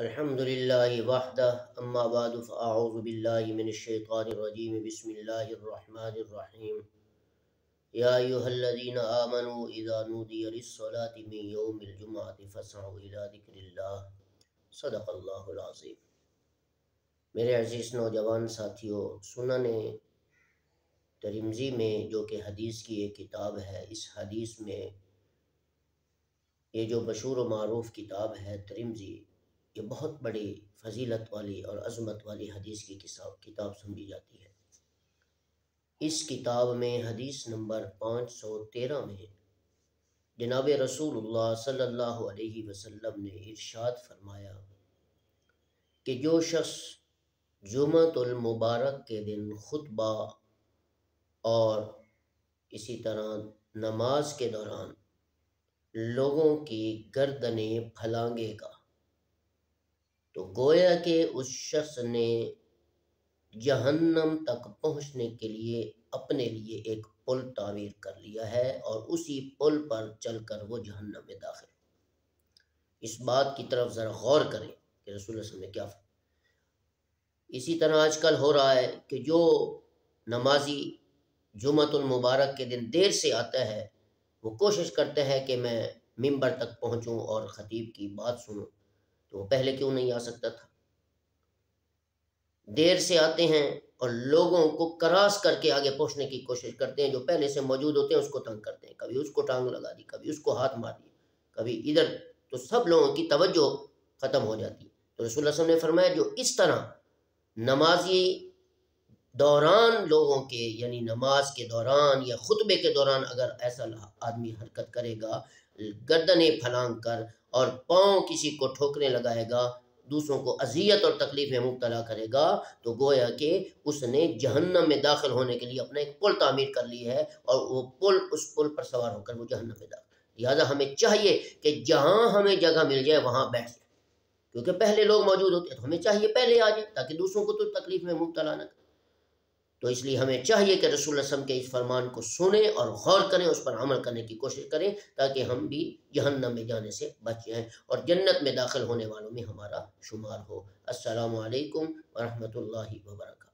الحمد للہ وحدہ اما بعد فاعوذ باللہ من الشیطان الرجیم بسم اللہ الرحمن الرحیم یا ایہا الذین آمنوا اذا نودی للصلاة من یوم الجمعۃ فاسعوا الی ذکر اللہ صدق اللہ العظیم۔ میرے عزیز نوجوان ساتھیوں، سنن ترمذی میں جو کہ حدیث کی ایک کتاب ہے، اس حدیث میں یہ جو مشہور و معروف کتاب ہے ترمذی، یہ بہت بڑی فضیلت والی اور عظمت والی حدیث کی کتاب سمجھی جاتی ہے۔ اس کتاب میں حدیث نمبر 513 میں جناب رسول اللہ صلی اللہ علیہ وسلم نے ارشاد فرمایا کہ جو شخص جمعۃ المبارک کے دن خطبہ اور اسی طرح نماز کے دوران لوگوں کی گردنیں پھلانگے گا تو گویا کہ اس شخص نے جہنم تک پہنچنے کے لیے اپنے لیے ایک پل تعمیر کر لیا ہے، اور اسی پل پر چل کر وہ جہنم میں داخل۔ اس بات کی طرف ذرا غور کریں کہ رسول اللہ صلی اللہ علیہ وسلم نے کیا فرمایا۔ اسی طرح آج کل ہو رہا ہے کہ جو نمازی جمعۃ المبارک کے دن دیر سے آتا ہے، وہ کوشش کرتے ہیں کہ میں ممبر تک پہنچوں اور خطیب کی بات سنوں، تو وہ پہلے کیوں نہیں آ سکتا تھا؟ دیر سے آتے ہیں اور لوگوں کو کراس کر کے آگے پہنچنے کی کوشش کرتے ہیں، جو پہلے سے موجود ہوتے ہیں اس کو تنگ کرتے ہیں، کبھی اس کو ٹانگ لگا دی، کبھی اس کو ہاتھ مار دیا، کبھی ادھر، تو سب لوگوں کی توجہ ختم ہو جاتی ہے۔ تو رسول اللہ صلی اللہ علیہ وسلم نے فرمایا جو اس طرح نمازی دوران لوگوں کے، یعنی نماز کے دوران یا خطبے کے دوران اگر ایسا آدمی حرکت کرے گا، گردنیں پھلانگ کر اور پاؤں کسی کو ٹھوکنے لگائے گا، دوسروں کو اذیت اور تکلیف میں مبتلا کرے گا، تو گویا کہ اس نے جہنم میں داخل ہونے کے لیے اپنا ایک پل تعمیر کر لی ہے، اور وہ پل، اس پل پر سوار ہو کر وہ جہنم میں داخل۔ لہٰذا ہمیں چاہیے کہ جہاں ہمیں جگہ مل جائے وہاں بیٹھ جائیں، کیونکہ پہلے لوگ موجود ہوتے ہیں تو ہمیں چاہیے پہلے آ جائیں تاکہ دوسروں کو تو تکلیف میں مبتلا نہ کریں۔ تو اس لیے ہمیں چاہیے کہ رسول اللہ صلی اللہ علیہ وسلم کے اس فرمان کو سنیں اور غور کریں، اس پر عمل کرنے کی کوشش کریں، تاکہ ہم بھی جہنم میں جانے سے بچ جائیں اور جنت میں داخل ہونے والوں میں ہمارا شمار ہو۔ السلام علیکم ورحمۃ اللہ وبرکاتہ۔